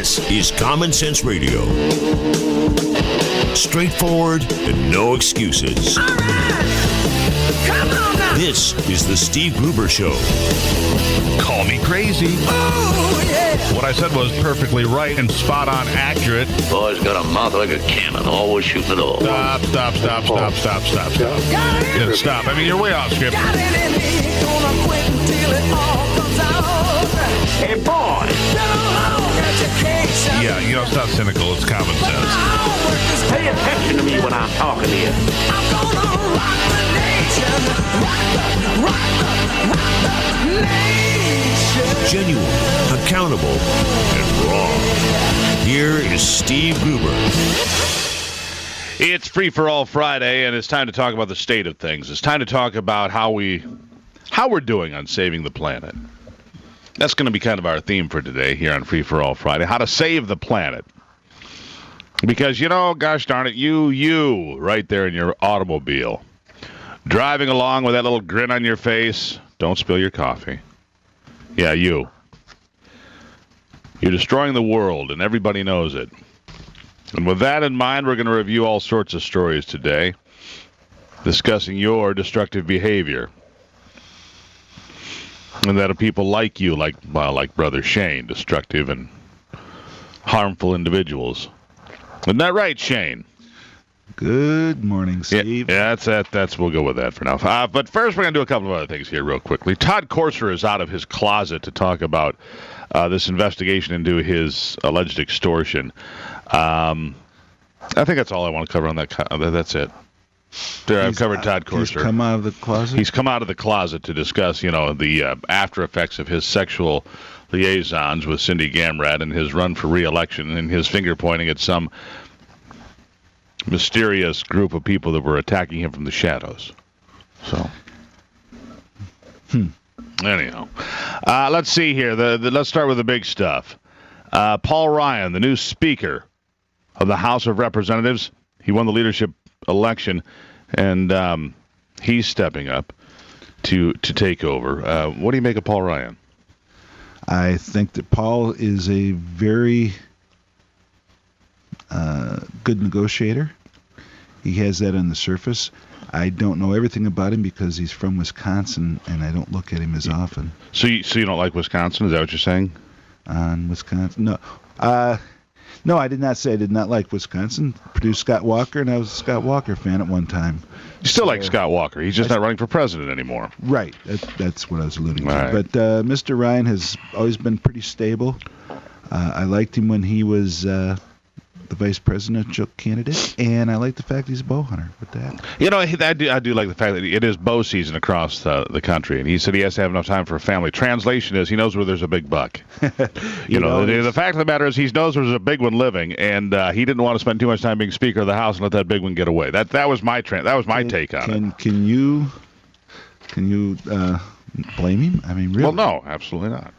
This is Common Sense Radio. Straightforward and no excuses. All right. Come on now. This is the Steve Gruber Show. Call me crazy. Oh, yeah. What I said was perfectly right and spot on accurate. Boy's got a mouth like a cannon, always shooting it all. Stop. Yeah, stop. I mean, you're way off script. Got it in me. Gonna quit until it all comes out. Hey, boy! No education. Yeah, you know, it's not cynical. It's common sense. Pay attention to me when I'm talking to you. I'm gonna rock the nation. Rock the nation. Genuine, accountable, and raw. Here is Steve Gruber. It's Free for All Friday, and it's time to talk about the state of things. It's time to talk about how we're doing on saving the planet. That's going to be kind of our theme for today here on Free for All Friday, how to save the planet. Because, you know, gosh darn it, you right there in your automobile, driving along with that little grin on your face, don't spill your coffee. Yeah, you. You're destroying the world, and everybody knows it. And with that in mind, we're going to review all sorts of stories today, discussing your destructive behavior. And that of people like you, like Brother Shane, destructive and harmful individuals. Isn't that right, Shane? Good morning, Steve. Yeah, that's we'll go with that for now. But first, we're going to do a couple of other things here real quickly. Todd Courser is out of his closet to talk about this investigation into his alleged extortion. I think that's all I want to cover on that. That's it. There, I've covered Todd Courser. He's come out of the closet? He's come out of the closet to discuss, you know, the after effects of his sexual liaisons with Cindy Gamrat and his run for re-election and his finger pointing at some mysterious group of people that were attacking him from the shadows. So, anyhow, let's see here. Let's start with the big stuff. Paul Ryan, the new Speaker of the House of Representatives, he won the leadership election, and he's stepping up to take over. What do you make of Paul Ryan? I think that Paul is a very good negotiator. He has that on the surface. I don't know everything about him because he's from Wisconsin, and I don't look at him as often. So you don't like Wisconsin? Is that what you're saying? On Wisconsin? No. No, I did not say I did not like Wisconsin. Produced Scott Walker, and I was a Scott Walker fan at one time. You still like Scott Walker. He's just not running for president anymore. Right. That's what I was alluding to. Right. But Mr. Ryan has always been pretty stable. I liked him when he was the vice presidential candidate, and I like the fact he's a bow hunter with that. You know, I do like the fact that it is bow season across the country, and he said he has to have enough time for a family. Translation is he knows where there's a big buck. You know, the fact of the matter is he knows there's a big one living, and he didn't want to spend too much time being Speaker of the House and let that big one get away. That was my take on it. Can you blame him? I mean, really? Well, no, absolutely not.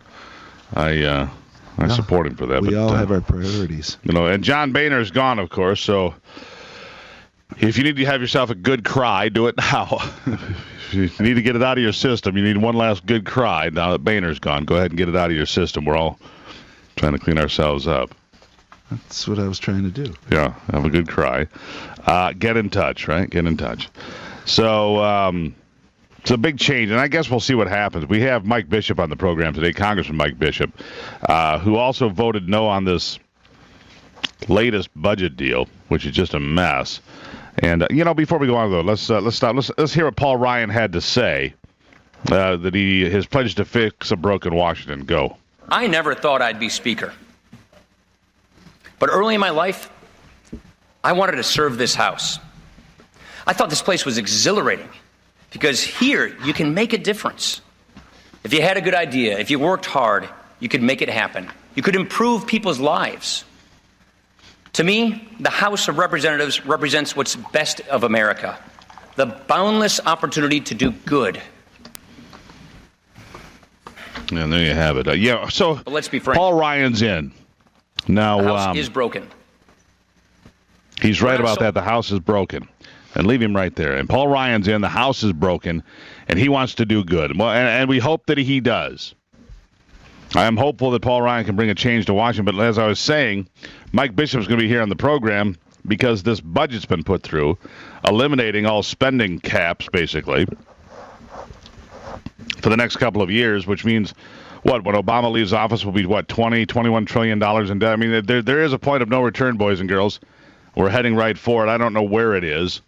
I support him for that. We all have our priorities. You know, and John Boehner's gone, of course, so if you need to have yourself a good cry, do it now. If you need to get it out of your system, you need one last good cry. Now that Boehner's gone, go ahead and get it out of your system. We're all trying to clean ourselves up. That's what I was trying to do. Yeah, have a good cry. Get in touch, right? Get in touch. So, it's a big change, and I guess we'll see what happens. We have Mike Bishop on the program today, Congressman Mike Bishop, who also voted no on this latest budget deal, which is just a mess. And you know, before we go on though, let's stop. Let's hear what Paul Ryan had to say. That his pledge to fix a broken Washington. Go. I never thought I'd be Speaker, but early in my life, I wanted to serve this House. I thought this place was exhilarating. Because here, you can make a difference. If you had a good idea, if you worked hard, you could make it happen. You could improve people's lives. To me, the House of Representatives represents what's best of America, the boundless opportunity to do good. And there you have it. But let's be frank. Paul Ryan's in. Now, the House is broken. He's right about that. The House is broken. And leave him right there. And Paul Ryan's in. The House is broken, and he wants to do good. Well, and we hope that he does. I am hopeful that Paul Ryan can bring a change to Washington. But as I was saying, Mike Bishop's going to be here on the program because this budget's been put through, eliminating all spending caps, basically, for the next couple of years, which means, when Obama leaves office, will be, $21 trillion in debt? I mean, there is a point of no return, boys and girls. We're heading right for it. I don't know where it is.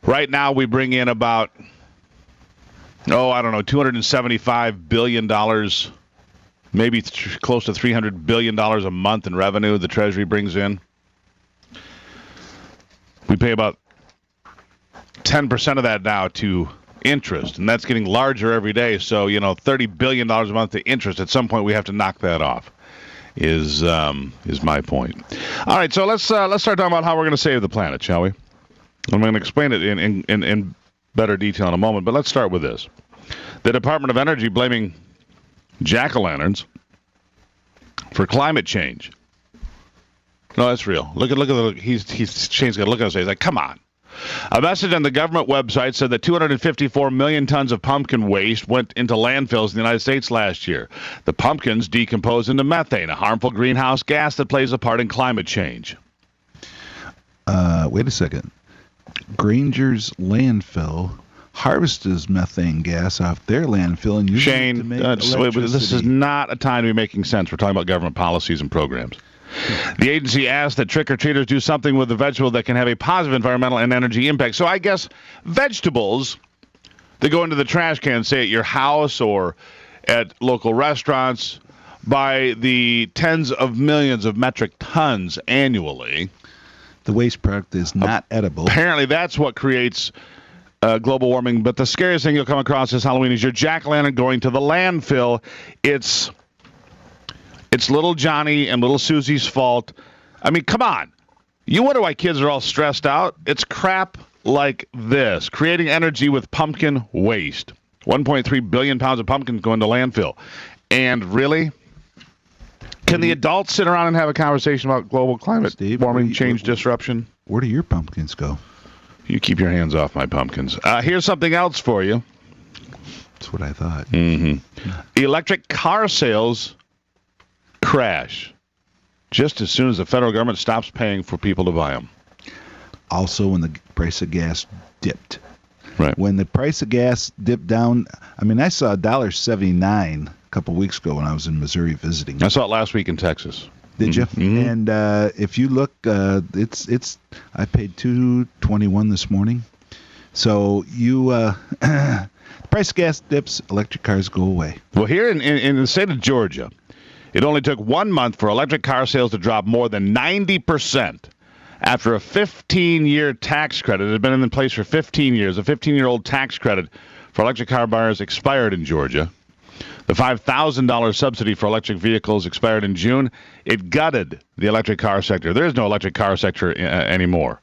Right now, we bring in about, $275 billion, maybe close to $300 billion a month in revenue the Treasury brings in. We pay about 10% of that now to interest, and that's getting larger every day. So, $30 billion a month to interest. At some point, we have to knock that off. Is my point. All right, so let's start talking about how we're going to save the planet, shall we? I'm going to explain it in better detail in a moment, but let's start with this. The Department of Energy blaming jack-o'-lanterns for climate change. No, that's real. Look at he's Shane's got to look at us. He's like, come on. A message on the government website said that 254 million tons of pumpkin waste went into landfills in the United States last year. The pumpkins decompose into methane, a harmful greenhouse gas that plays a part in climate change. Wait a second. Granger's landfill harvests methane gas off their landfill and uses it to make electricity. This is not a time to be making sense. We're talking about government policies and programs. The agency asked that trick-or-treaters do something with the vegetable that can have a positive environmental and energy impact. So I guess vegetables that go into the trash can, say at your house or at local restaurants, by the tens of millions of metric tons annually. The waste product is not edible. Apparently that's what creates global warming. But the scariest thing you'll come across this Halloween is your jack-o'-lantern going to the landfill. It's little Johnny and little Susie's fault. I mean, come on. You wonder why kids are all stressed out? It's crap like this. Creating energy with pumpkin waste. 1.3 billion pounds of pumpkins going to landfill. And really? Can the adults sit around and have a conversation about global climate warming, change, disruption? Where do your pumpkins go? You keep your hands off my pumpkins. Here's something else for you. That's what I thought. Mm-hmm. Electric car sales crash just as soon as the federal government stops paying for people to buy them. Also, when the price of gas dipped. Right. When the price of gas dipped down, I saw $1.79 a couple weeks ago when I was in Missouri visiting. I saw it last week in Texas. Did you? Mm-hmm. And if you look, it's I paid $2.21 this morning. So the price of gas dips, electric cars go away. Well, here in the state of Georgia, it only took 1 month for electric car sales to drop more than 90% after a 15-year tax credit. It had been in place for 15 years. A 15-year-old tax credit for electric car buyers expired in Georgia. The $5,000 subsidy for electric vehicles expired in June. It gutted the electric car sector. There is no electric car sector anymore.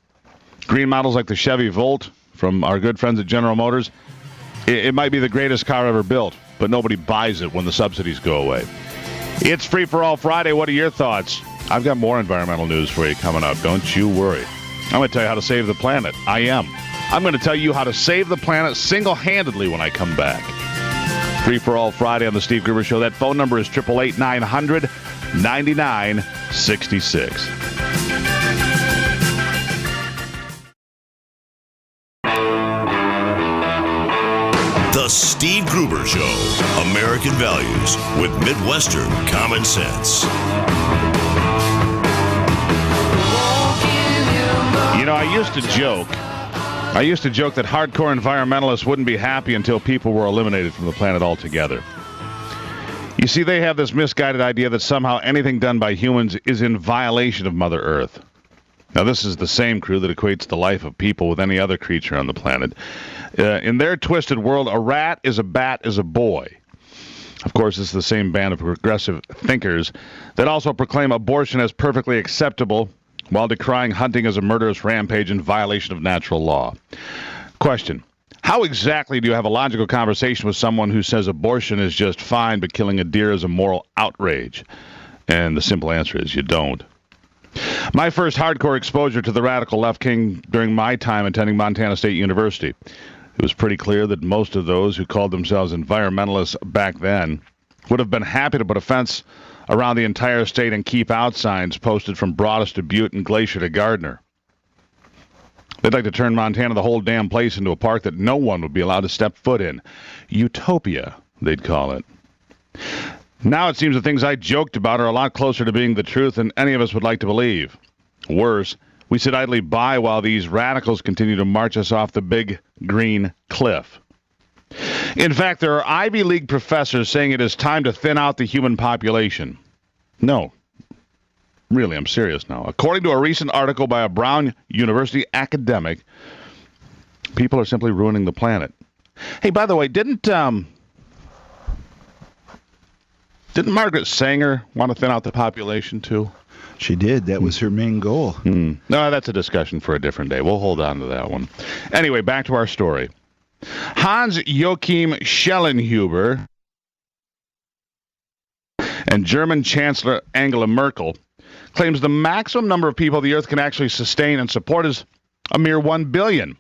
Green models like the Chevy Volt from our good friends at General Motors, it might be the greatest car ever built, but nobody buys it when the subsidies go away. It's Free for All Friday. What are your thoughts? I've got more environmental news for you coming up. Don't you worry. I'm going to tell you how to save the planet. I am. I'm going to tell you how to save the planet single-handedly when I come back. Free for All Friday on the Steve Gruber Show. That phone number is 888-900-9966. The Steve Gruber Show. American values with Midwestern common sense. You know, I used to joke that hardcore environmentalists wouldn't be happy until people were eliminated from the planet altogether. You see, they have this misguided idea that somehow anything done by humans is in violation of Mother Earth. Now, this is the same crew that equates the life of people with any other creature on the planet. In their twisted world, a rat is a bat is a boy. Of course, it's the same band of progressive thinkers that also proclaim abortion as perfectly acceptable while decrying hunting as a murderous rampage in violation of natural law. Question: how exactly do you have a logical conversation with someone who says abortion is just fine, but killing a deer is a moral outrage? And the simple answer is you don't. My first hardcore exposure to the radical left came during my time attending Montana State University. It was pretty clear that most of those who called themselves environmentalists back then would have been happy to put a fence around the entire state and keep out signs posted from Broadus to Butte and Glacier to Gardner. They'd like to turn Montana, the whole damn place, into a park that no one would be allowed to step foot in. Utopia, they'd call it. Now it seems the things I joked about are a lot closer to being the truth than any of us would like to believe. Worse, we sit idly by while these radicals continue to march us off the big green cliff. In fact, there are Ivy League professors saying it is time to thin out the human population. No. Really, I'm serious now. According to a recent article by a Brown University academic, people are simply ruining the planet. Hey, by the way, didn't Margaret Sanger want to thin out the population too? She did. That was her main goal. No, that's a discussion for a different day. We'll hold on to that one. Anyway, back to our story. Hans Joachim Schellenhuber and German Chancellor Angela Merkel claims the maximum number of people the Earth can actually sustain and support is a mere 1 billion.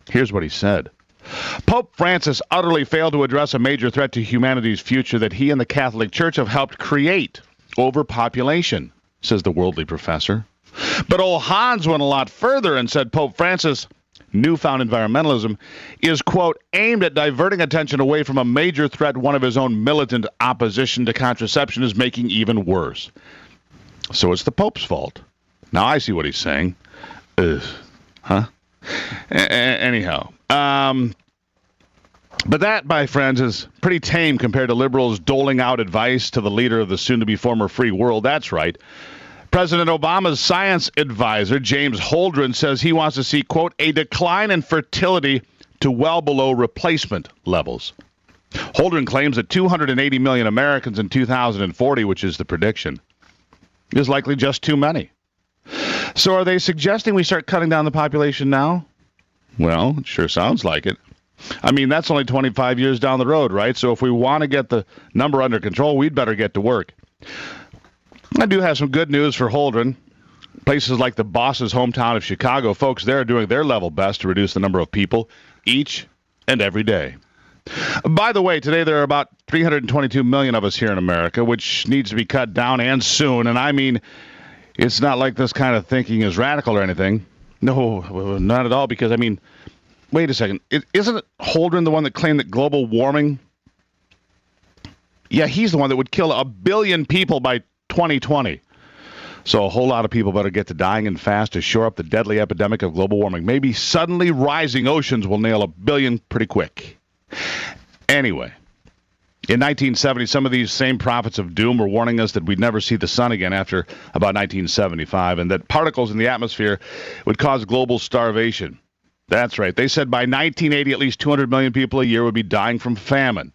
Here's what he said. Pope Francis utterly failed to address a major threat to humanity's future that he and the Catholic Church have helped create: overpopulation, says the worldly professor. But old Hans went a lot further and said Pope Francis' newfound environmentalism is, quote, aimed at diverting attention away from a major threat one of his own militant opposition to contraception is making even worse. So it's the Pope's fault. Now I see what he's saying. Anyhow. But that, my friends, is pretty tame compared to liberals doling out advice to the leader of the soon-to-be former free world. That's right. President Obama's science advisor, James Holdren, says he wants to see, quote, a decline in fertility to well below replacement levels. Holdren claims that 280 million Americans in 2040, which is the prediction, is likely just too many. So are they suggesting we start cutting down the population now? Well, it sure sounds like it. I mean, that's only 25 years down the road, right? So if we want to get the number under control, we'd better get to work. I do have some good news for Holdren. Places like the boss's hometown of Chicago, folks there are doing their level best to reduce the number of people each and every day. By the way, today there are about 322 million of us here in America, which needs to be cut down, and soon. And I mean, it's not like this kind of thinking is radical or anything. No, not at all, because, I mean, wait a second. Isn't Holdren the one that claimed that global warming? Yeah, he's the one that would kill 1 billion people by 2020. So a whole lot of people better get to dying and fast to shore up the deadly epidemic of global warming. Maybe suddenly rising oceans will nail 1 billion pretty quick. Anyway, in 1970, some of these same prophets of doom were warning us that we'd never see the sun again after about 1975, and that particles in the atmosphere would cause global starvation. That's right. They said by 1980, at least 200 million people a year would be dying from famine.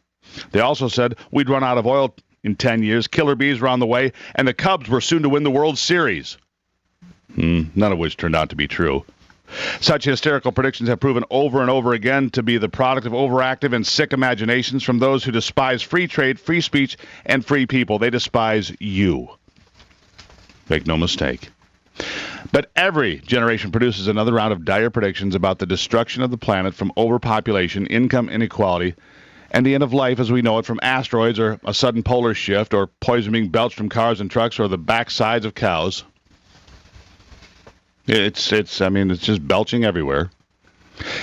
They also said we'd run out of oil in 10 years, killer bees were on the way, and the Cubs were soon to win the World Series. None of which turned out to be true. Such hysterical predictions have proven over and over again to be the product of overactive and sick imaginations from those who despise free trade, free speech, and free people. They despise you. Make no mistake. But every generation produces another round of dire predictions about the destruction of the planet from overpopulation, income inequality, and the end of life as we know it from asteroids or a sudden polar shift or poison being belched from cars and trucks or the backsides of cows. It's just belching everywhere.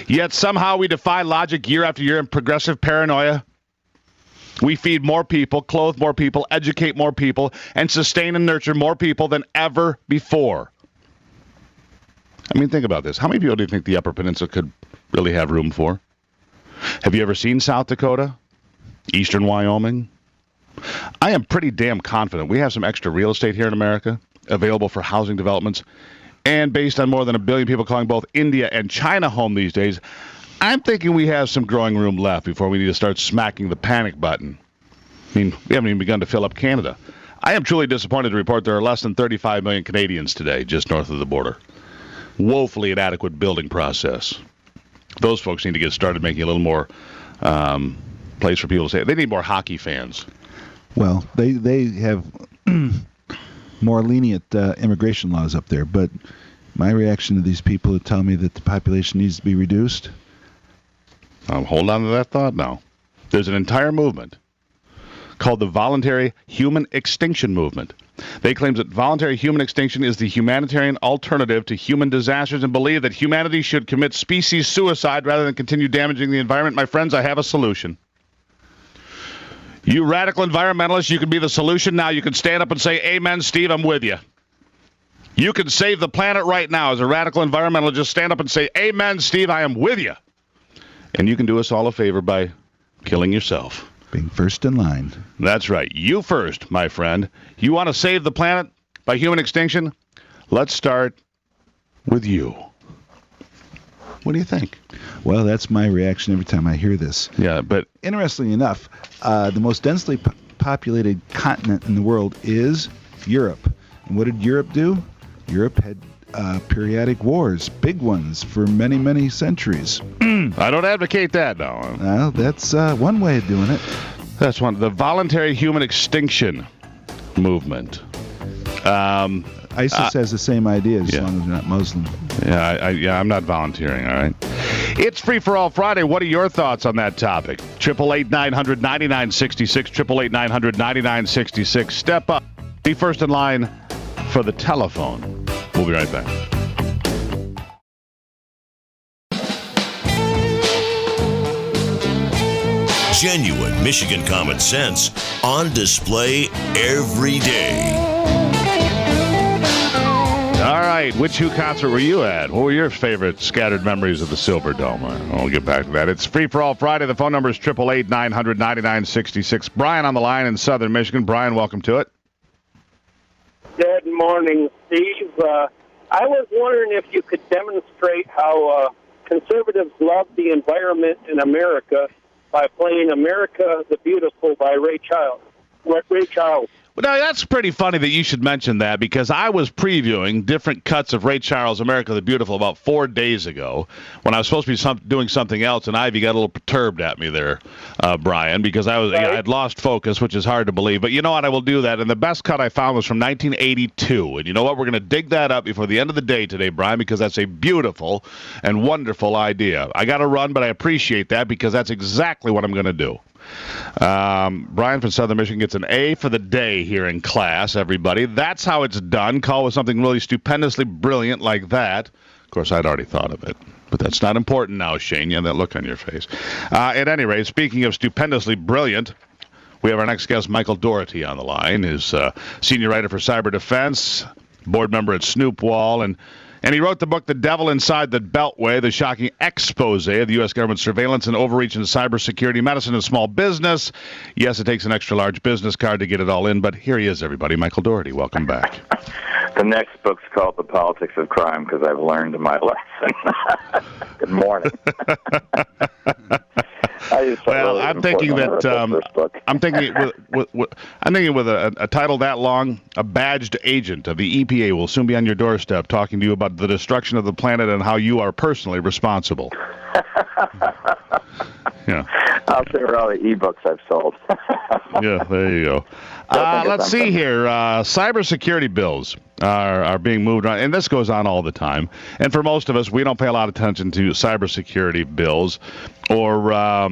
Yet somehow we defy logic year after year in progressive paranoia. We feed more people, clothe more people, educate more people, and sustain and nurture more people than ever before. I mean, think about this. How many people do you think the Upper Peninsula could really have room for? Have you ever seen South Dakota? Eastern Wyoming? I am pretty damn confident we have some extra real estate here in America available for housing developments. And based on more than 1 billion people calling both India and China home these days, I'm thinking we have some growing room left before we need to start smacking the panic button. I mean, we haven't even begun to fill up Canada. I am truly disappointed to report there are less than 35 million Canadians today just north of the border. Woefully inadequate building process. Those folks need to get started making a little more place for people to say. They need more hockey fans. Well, they have more lenient immigration laws up there, but my reaction to these people who tell me that the population needs to be reduced. Hold on to that thought now. There's an entire movement called the Voluntary Human Extinction Movement. They claim that voluntary human extinction is the humanitarian alternative to human disasters and believe that humanity should commit species suicide rather than continue damaging the environment. My friends, I have a solution. You radical environmentalists, you can be the solution now. You can stand up and say, amen, Steve, I'm with you. You can save the planet right now as a radical environmentalist. Just stand up and say, amen, Steve, I am with you. And you can do us all a favor by killing yourself. Being first in line. That's right. You first, my friend. You want to save the planet by human extinction? Let's start with you. What do you think? Well, that's my reaction every time I hear this. Yeah, but Interestingly enough, the most densely populated continent in the world is Europe. And what did Europe do? Europe had periodic wars, big ones, for many, many centuries. I don't advocate that, no. Well, that's one way of doing it. That's one. The Voluntary Human Extinction Movement. ISIS has the same idea as long as you're not Muslim. Yeah, I'm not volunteering, all right? It's Free for All Friday. What are your thoughts on that topic? 888-900-9966, 888-900-9966. Step up. Be first in line for the telephone. We'll be right back. Genuine Michigan common sense on display every day. All right, which Who concert were you at? What were your favorite scattered memories of the Silver Dome? We'll get back to that. It's Free for All Friday. The phone number is 888-900-9966. Brian on the line in Southern Michigan. Brian, welcome to it. Good morning, Steve. I was wondering if you could demonstrate how conservatives love the environment in America by playing America the Beautiful by Ray Charles. Well, now, that's pretty funny that you should mention that, because I was previewing different cuts of Ray Charles' America the Beautiful about 4 days ago when I was supposed to be doing something else, and Ivy got a little perturbed at me there, Brian, because I'd lost focus, which is hard to believe. But you know what? I will do that. And the best cut I found was from 1982. And you know what? We're going to dig that up before the end of the day today, Brian, because that's a beautiful and wonderful idea. I got to run, but I appreciate that because that's exactly what I'm going to do. Brian from Southern Michigan gets an A for the day here in class, everybody. That's how it's done. Call with something really stupendously brilliant like that. Of course, I'd already thought of it, but that's not important now, Shane. You have that look on your face. At any rate, speaking of stupendously brilliant, we have our next guest, Michael Daugherty, on the line. He's senior writer for Cyber Defense, board member at Snoop Wall, and he wrote the book, The Devil Inside the Beltway, the shocking expose of the U.S. government surveillance and overreach in cybersecurity, medicine, and small business. Yes, it takes an extra-large business card to get it all in, but here he is, everybody. Michael Daugherty, welcome back. The next book's called The Politics of Crime because I've learned my lesson. Good morning. Well, I'm thinking with a title that long, A Badged Agent of the EPA will soon be on your doorstep talking to you about the destruction of the planet and how you are personally responsible. Yeah. I'll say all the e-books I've sold. Yeah, there you go. Let's see here. Cybersecurity bills are being moved around, and this goes on all the time. And for most of us, we don't pay a lot of attention to cybersecurity bills or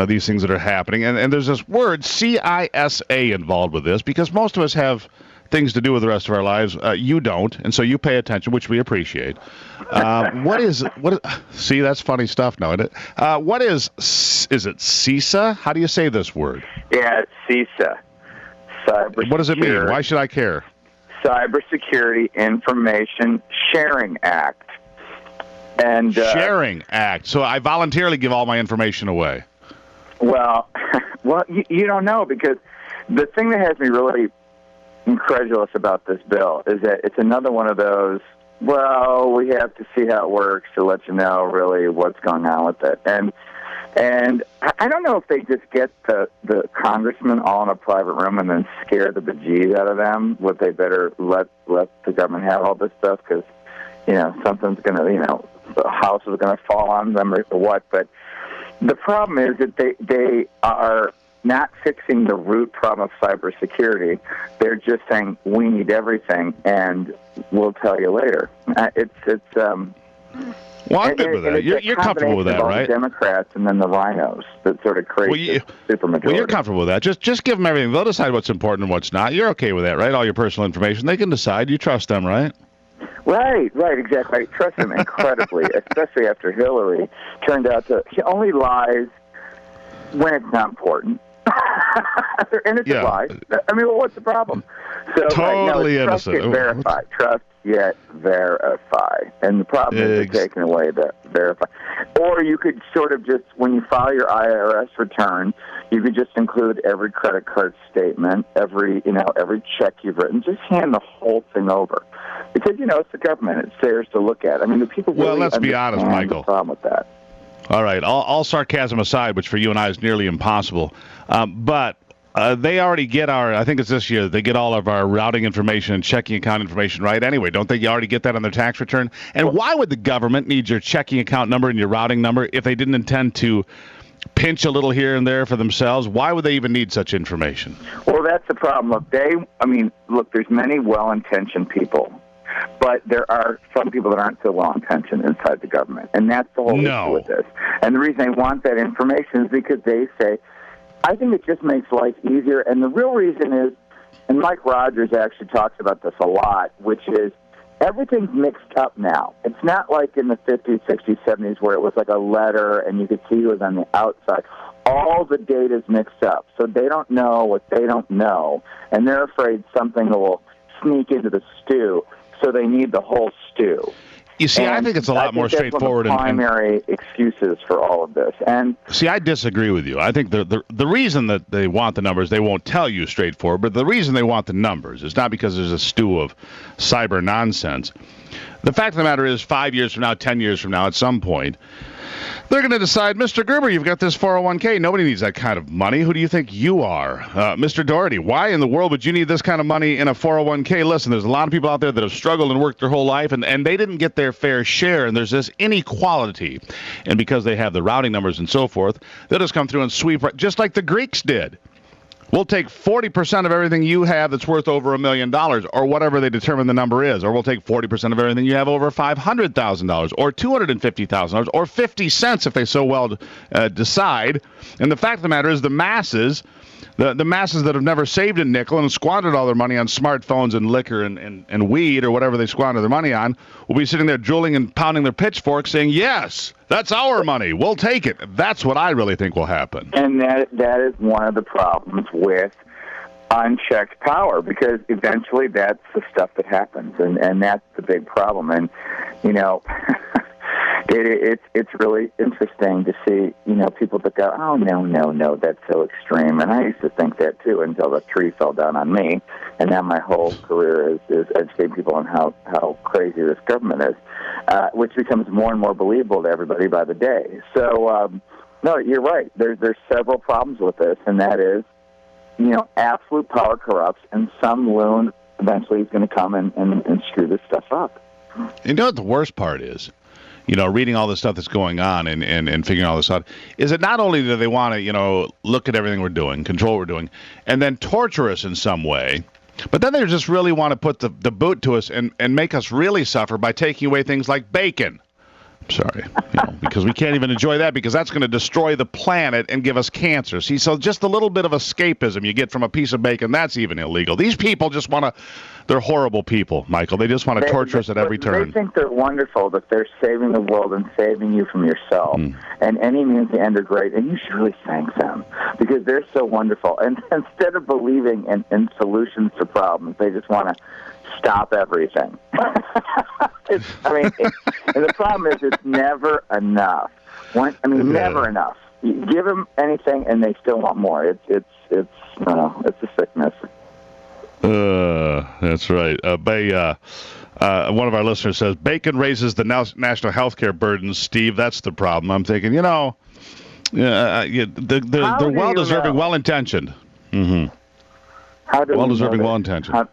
these things that are happening. And there's this word, CISA, involved with this, because most of us have things to do with the rest of our lives. You don't, and so you pay attention, which we appreciate. See, that's funny stuff now, isn't it? Is it CISA? How do you say this word? Yeah, it's CISA. What does it mean? Why should I care? Cybersecurity Information Sharing Act. And Sharing Act. So I voluntarily give all my information away. Well, you don't know, because the thing that has me really incredulous about this bill is that it's another one of those, well, we have to see how it works to let you know really what's going on with it. And I don't know if they just get the congressmen all in a private room and then scare the bejeez out of them, would they better let the government have all this stuff because, something's going to, the house is going to fall on them or what. But the problem is that they are not fixing the root problem of cybersecurity. They're just saying, we need everything, and we'll tell you later. Well, I'm good with that. You're comfortable with that, right? The Democrats and then the rhinos that sort of create the supermajority. Well, you're comfortable with that. Just give them everything. They'll decide what's important and what's not. You're okay with that, right? All your personal information. They can decide. You trust them, right? Right, exactly. I trust them incredibly, especially after Hillary turned out to... She only lies when it's not important. And it's a lie. I mean, well, what's the problem? So, totally innocent. Trust yet verify. Trust yet verify. And the problem is taking away the verify. Or you could sort of just, when you file your IRS return, you could just include every credit card statement, every check you've written. Just hand the whole thing over. Because, it's the government. It's theirs to look at. I mean, the people really let's be honest, Michael. The problem with that. All right, all sarcasm aside, which for you and I is nearly impossible, but they already get I think it's this year, they get all of our routing information and checking account information right anyway. Don't they already get that on their tax return? And why would the government need your checking account number and your routing number if they didn't intend to pinch a little here and there for themselves? Why would they even need such information? Well, that's the problem. Look, there's many well-intentioned people. But there are some people that aren't so well-intentioned inside the government, and that's the whole issue with this. And the reason they want that information is because they say, I think it just makes life easier. And the real reason is, and Mike Rogers actually talks about this a lot, which is everything's mixed up now. It's not like in the 50s, 60s, 70s where it was like a letter and you could see who was on the outside. All the data's mixed up, so they don't know what they don't know, and they're afraid something will sneak into the stew. So they need the whole stew. You see, I think it's a lot more straightforward. That's one of the primary excuses for all of this. And see, I disagree with you. I think the reason that they want the numbers, they won't tell you straightforward, but the reason they want the numbers is not because there's a stew of cyber nonsense. The fact of the matter is, 5 years from now, 10 years from now, at some point, they're going to decide, Mr. Gruber, you've got this 401k. Nobody needs that kind of money. Who do you think you are? Mr. Daugherty, why in the world would you need this kind of money in a 401k? Listen, there's a lot of people out there that have struggled and worked their whole life, and they didn't get their fair share, and there's this inequality. And because they have the routing numbers and so forth, they'll just come through and sweep, just like the Greeks did. We'll take 40% of everything you have that's worth over $1 million, or whatever they determine the number is, or we'll take 40% of everything you have over $500,000, or $250,000, or 50 cents if they so well decide. And the fact of the matter is, the masses that have never saved a nickel and squandered all their money on smartphones and liquor and weed or whatever they squander their money on will be sitting there drooling and pounding their pitchforks saying, yes, that's our money. We'll take it. That's what I really think will happen. And that is one of the problems with unchecked power, because eventually that's the stuff that happens, and that's the big problem. And, it's really interesting to see, people that go, oh, no, that's so extreme. And I used to think that, too, until the tree fell down on me. And now my whole career is educating people on how crazy this government is, which becomes more and more believable to everybody by the day. So, no, you're right. There's several problems with this, and that is, absolute power corrupts, and some loon eventually is going to come and screw this stuff up. You know what the worst part is? Reading all the stuff that's going on and figuring all this out, is that not only do they want to, look at everything we're doing, control what we're doing, and then torture us in some way, but then they just really want to put the boot to us and make us really suffer by taking away things like bacon. Sorry, because we can't even enjoy that because that's going to destroy the planet and give us cancer. See, so just a little bit of escapism you get from a piece of bacon, that's even illegal. These people just want to, they're horrible people, Michael. They just want to torture us at every turn. They think they're wonderful, that they're saving the world and saving you from yourself. And any means to end are great, and you should really thank them because they're so wonderful. And instead of believing in solutions to problems, they just want to stop everything. And the problem is it's never enough. Never enough. You give them anything, and they still want more. It's a sickness. That's right. One of our listeners says, bacon raises the national health care burdens, Steve. That's the problem. I'm thinking, they're well-deserving, well-intentioned. Well-deserving, well-intentioned.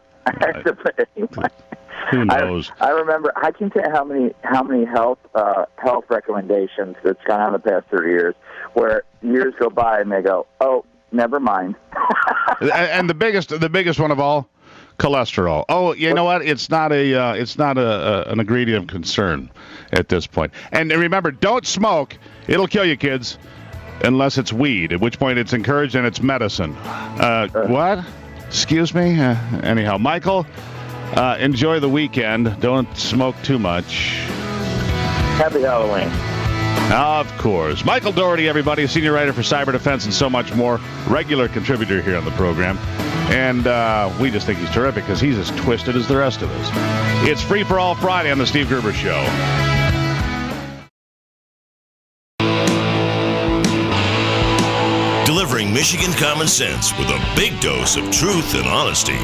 Who knows? I remember. I can tell you how many health recommendations that's gone on the past 30 years, where years go by and they go, oh, never mind. And the biggest one of all, cholesterol. Oh, you know what? It's not an ingredient of concern at this point. And remember, don't smoke. It'll kill you, kids, unless it's weed, at which point it's encouraged and it's medicine. What? Excuse me? Anyhow, Michael, enjoy the weekend. Don't smoke too much. Happy Halloween. Of course. Michael Daugherty, everybody, senior writer for cyber defense and so much more, regular contributor here on the program. And we just think he's terrific because he's as twisted as the rest of us. It's Free for All Friday on the Steve Gruber Show. Delivering Michigan common sense with a big dose of truth and honesty.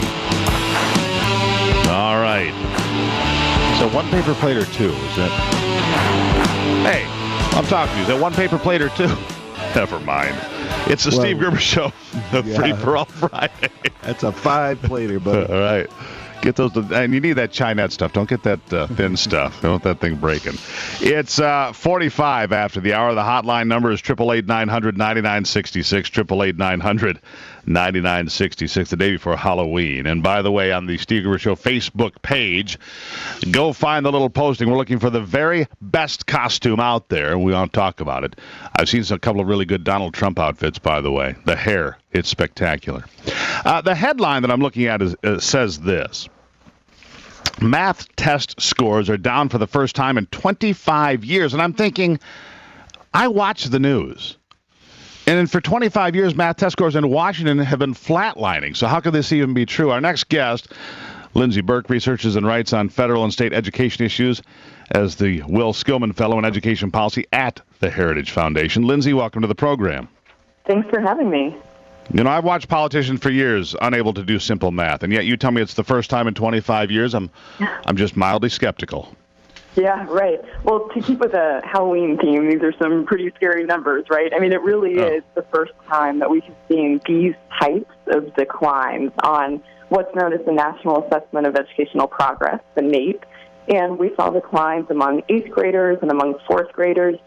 All right. So one paper plate or two, is that? Hey, I'm talking to you. Is that one paper plate or two? Never mind. It's the Steve Gruber Show, the Free for All Friday. That's a 5-plater, buddy. All right. Get those, and you need that Chinette stuff. Don't get that thin stuff. Don't want that thing breaking. It's 45 after the hour. The hotline number is 888-900-9966, 888-900-9966, the day before Halloween. And by the way, on the Steve Gruber Show Facebook page, go find the little posting. We're looking for the very best costume out there. We won't talk about it. I've seen a couple of really good Donald Trump outfits, by the way. The hair, it's spectacular. The headline that I'm looking at says this. Math test scores are down for the first time in 25 years. And I'm thinking, I watch the news. And for 25 years, math test scores in Washington have been flatlining. So how could this even be true? Our next guest, Lindsey Burke, researches and writes on federal and state education issues as the Will Skillman Fellow in Education Policy at the Heritage Foundation. Lindsey, welcome to the program. Thanks for having me. You know, I've watched politicians for years unable to do simple math, and yet you tell me it's the first time in 25 years. I'm just mildly skeptical. Yeah, right. Well, to keep with the Halloween theme, these are some pretty scary numbers, right? I mean, it really is the first time that we have seen these types of declines on what's known as the National Assessment of Educational Progress, the NAEP, and we saw declines among 8th graders and among 4th graders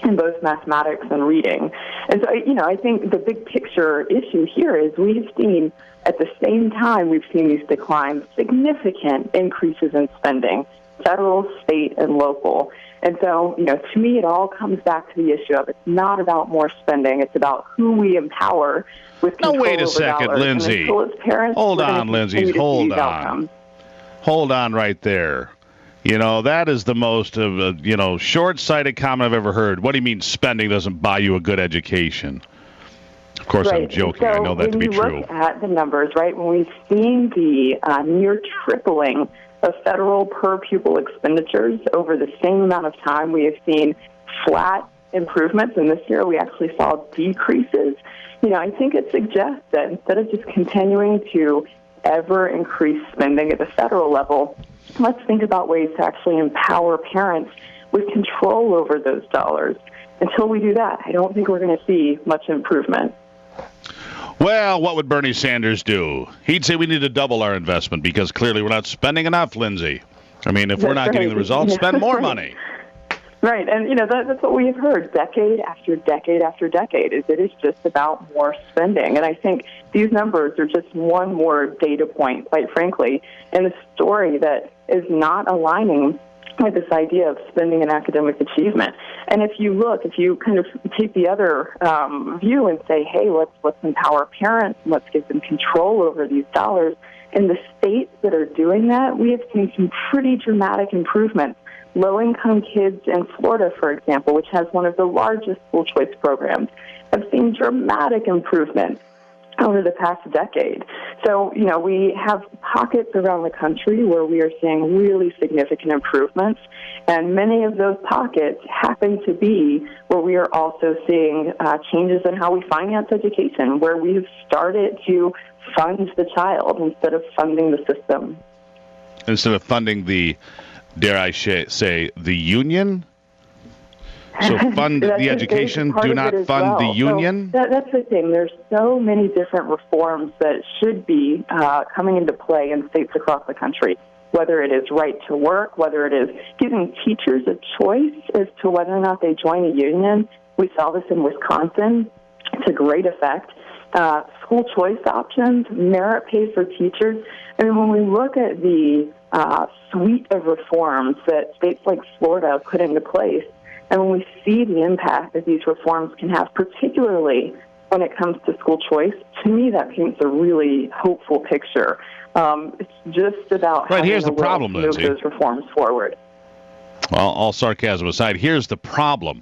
in both mathematics and reading. And so, you know, I think the big picture issue here is we've seen, at the same time we've seen these declines, significant increases in spending, federal, state, and local. And so, you know, to me, it all comes back to the issue of it's not about more spending. It's about who we empower with control over wait a second, dollars. Lindsey. Hold on, Lindsey. Hold on. Hold on right there. You know, that is the most short-sighted comment I've ever heard. What do you mean spending doesn't buy you a good education? Of course, right. I'm joking. So I know that to be true. When you look at the numbers, right, when we've seen the near tripling of federal per-pupil expenditures over the same amount of time, we have seen flat improvements, and this year we actually saw decreases. You know, I think it suggests that instead of just continuing to ever increase spending at the federal level, let's think about ways to actually empower parents with control over those dollars. Until we do that, I don't think we're going to see much improvement. Well, what would Bernie Sanders do? He'd say we need to double our investment because clearly we're not spending enough, Lindsey. I mean, if we're not getting the results, spend more money. Right, and, you know, that's what we have heard decade after decade after decade, is it is just about more spending. And I think these numbers are just one more data point, quite frankly, in a story that is not aligning with this idea of spending and academic achievement. And if you kind of take the other view and say, hey, let's empower parents, and let's give them control over these dollars, in the states that are doing that, we have seen some pretty dramatic improvements. Low-income kids in Florida, for example, which has one of the largest school choice programs, have seen dramatic improvement over the past decade. So, you know, we have pockets around the country where we are seeing really significant improvements, and many of those pockets happen to be where we are also seeing changes in how we finance education, where we have started to fund the child instead of funding the system. Instead of funding the, dare I say, the union? So fund the education, do not fund the union? So that's the thing. There's so many different reforms that should be coming into play in states across the country, whether it is right to work, whether it is giving teachers a choice as to whether or not they join a union. We saw this in Wisconsin to great effect. school choice options, merit pay for teachers. I mean, when we look at the suite of reforms that states like Florida put into place, and when we see the impact that these reforms can have, particularly when it comes to school choice, to me that paints a really hopeful picture. It's just about right. Here's the problem, move Lindsey. those reforms forward. Well, all sarcasm aside, here's the problem.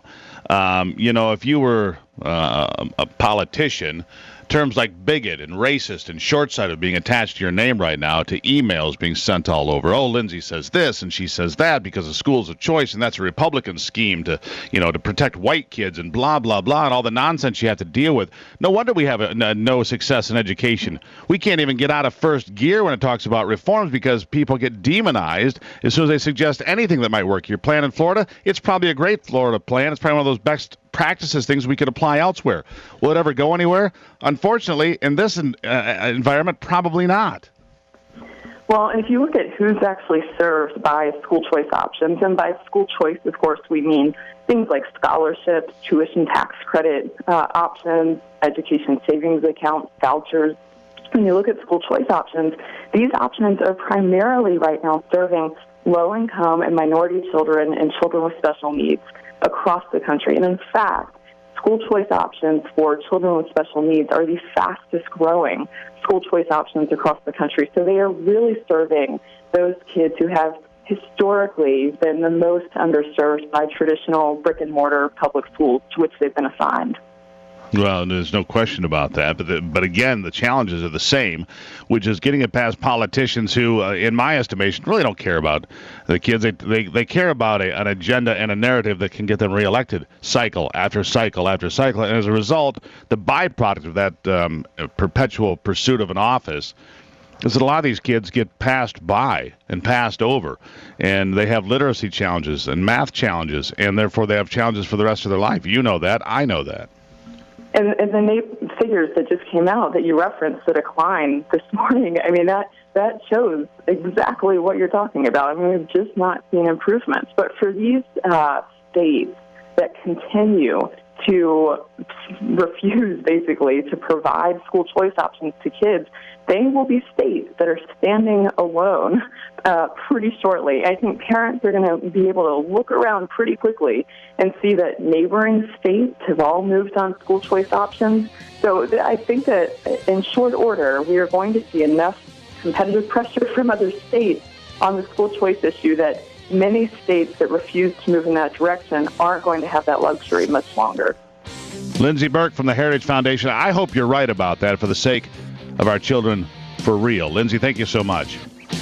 If you were a politician, terms like bigot and racist and short-sighted being attached to your name right now, to emails being sent all over. Oh, Lindsey says this and she says that because of schools of choice, and that's a Republican scheme to protect white kids and blah, blah, blah, and all the nonsense you have to deal with. No wonder we have no success in education. We can't even get out of first gear when it talks about reforms because people get demonized as soon as they suggest anything that might work. Your plan in Florida, it's probably a great Florida plan. It's probably one of those best practices, things we could apply elsewhere. Will it ever go anywhere? Unfortunately, in this environment, probably not. Well, if you look at who's actually served by school choice options, and by school choice, of course, we mean things like scholarships, tuition tax credit options, education savings accounts, vouchers. When you look at school choice options, these options are primarily right now serving low-income and minority children and children with special needs across the country. And in fact, school choice options for children with special needs are the fastest growing school choice options across the country. So they are really serving those kids who have historically been the most underserved by traditional brick and mortar public schools to which they've been assigned. Well, there's no question about that. But again, the challenges are the same, which is getting it past politicians who, in my estimation, really don't care about the kids. They care about an agenda and a narrative that can get them reelected cycle after cycle after cycle. And as a result, the byproduct of that perpetual pursuit of an office is that a lot of these kids get passed by and passed over, and they have literacy challenges and math challenges, and therefore they have challenges for the rest of their life. You know that. I know that. And the figures that just came out that you referenced, the decline this morning, I mean, that shows exactly what you're talking about. I mean, we've just not seen improvements. But for these states that continue to refuse, basically, to provide school choice options to kids, they will be states that are standing alone pretty shortly. I think parents are going to be able to look around pretty quickly and see that neighboring states have all moved on school choice options. So I think that in short order, we are going to see enough competitive pressure from other states on the school choice issue that many states that refuse to move in that direction aren't going to have that luxury much longer. Lindsey Burke from the Heritage Foundation. I hope you're right about that for the sake of our children for real. Lindsey, thank you so much.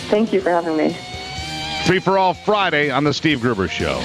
Thank you for having me. Free for All Friday on the Steve Gruber Show.